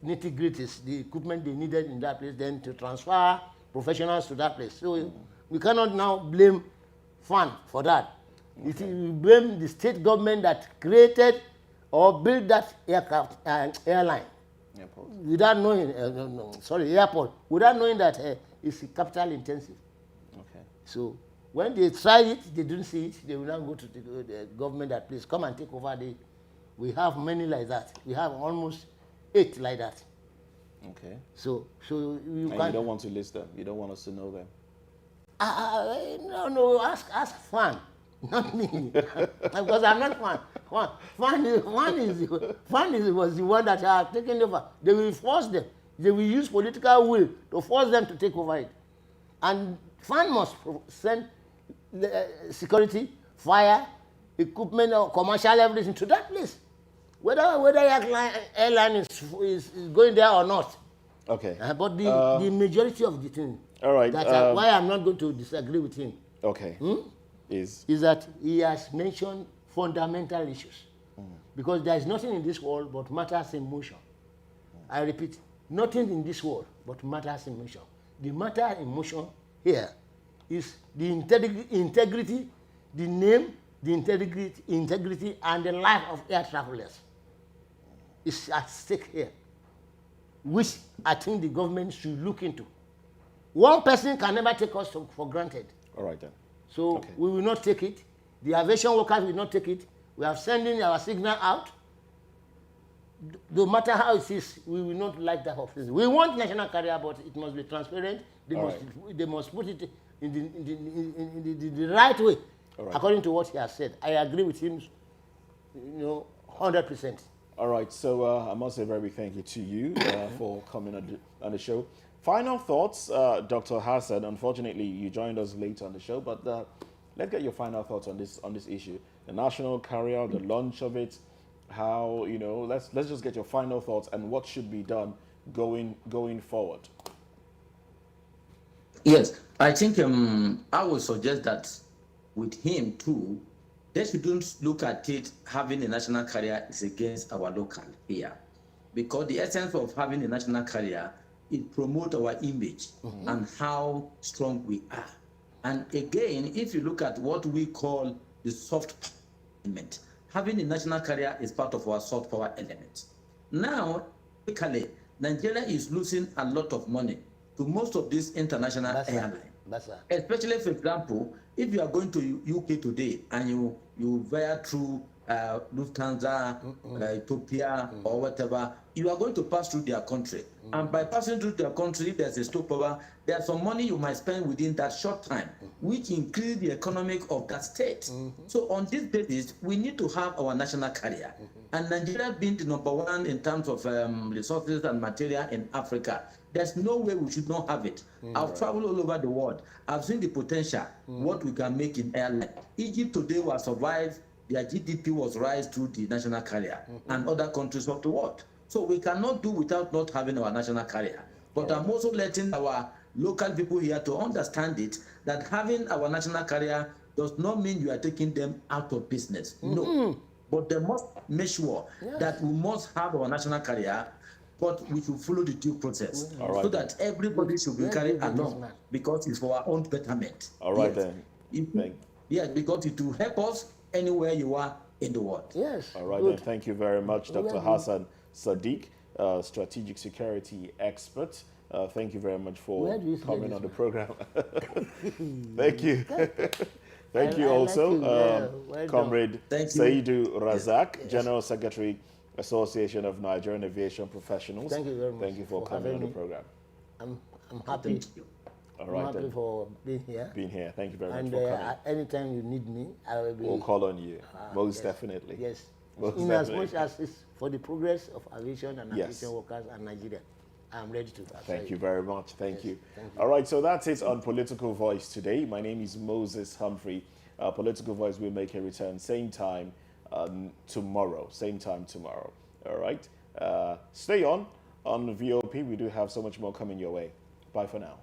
nitty-gritties, the equipment they needed in that place, then to transfer professionals to that place. So we cannot now blame FAN for that. Okay. We blame the state government that created or build that aircraft airline Airport. without knowing, airport, without knowing that it's capital intensive. Okay. So when they try it, they don't see it, they will now go to the government that please come and take over. We have many like that. We have almost 8 like that. Okay. So you And can. you don't want to list them. You don't want us to know them. No, ask Fan, not me, because I'm not Fan. Fan was the one that have taken over. They will force them. They will use political will to force them to take over it, and Fan must send security, fire, equipment, or commercial everything to that place, whether airline is going there or not. Okay. But the majority of the thing, All right. that's why I'm not going to disagree with him, Okay. Is that he has mentioned fundamental issues. Because there is nothing in this world but matters in motion. I repeat, nothing in this world but matters in motion. The matter in motion here is the integrity, the name, the integrity, and the life of air travelers is at stake here, which I think the government should look into. One person can never take us for granted. all right then. So Okay. we will not take it. The aviation workers will not take it. We are sending our signal out. No matter how it is, we will not like that office. We want national carrier, but it must be transparent. They must put it in the right way, according to what he has said. I agree with him, 100%. All right. So I must say a very big thank you to you for coming on the show. Final thoughts, Dr. Hassan. Unfortunately, you joined us late on the show, but let's get your final thoughts on this issue. The national carrier, the launch of it, how, let's just get your final thoughts and what should be done going forward. Yes, I think I would suggest that with him too, they shouldn't look at it having a national carrier is against our local here. Because the essence of having a national carrier, it promotes our image and how strong we are. And again, if you look at what we call the soft power element, having a national carrier is part of our soft power element. Now, basically, Nigeria is losing a lot of money to most of these international airlines. Especially, for example, if you are going to UK today and you veer through Lufthansa, Ethiopia, or whatever, you are going to pass through their country. And by passing through their country, there's a stopover. There's some money you might spend within that short time, which increase the economic of that state. So on this basis, we need to have our national carrier. And Nigeria being the #1 in terms of resources and material in Africa, there's no way we should not have it. I've traveled all over the world. I've seen the potential, what we can make in airline. Egypt today will survive. Their GDP was rise through the national carrier and other countries of the world. So we cannot do without not having our national carrier. But I'm also letting our local people here to understand it, that having our national carrier does not mean you are taking them out of business. No. But they must make sure that we must have our national carrier, but we should follow the due process so that everybody should be carried along, because it's for our own betterment. All right then. Yes, because it will help us anywhere you are in the world. Yes. All right then. Thank you very much, Dr. Hassan Sadiq, strategic security expert. Thank you very much for coming on the program. Thank you. Thank you also, Comrade Saidu Razak, General Secretary, Association of Nigerian Aviation Professionals. Thank you very much. Thank you for coming on the program. I'm happy. All right, I'm happy for being here. Thank you very much and for coming. Anytime you need me, I will be. We'll call on you. Most definitely. Yes. Most In definitely. as much as it's for the progress of aviation and aviation workers and Nigeria, I'm ready to. Thank you very much. Thank you. All right, so that's it on Political Voice today. My name is Moses Humphrey. Political Voice will make a return same time tomorrow. Same time tomorrow. All right. Stay on VOP. We do have so much more coming your way. Bye for now.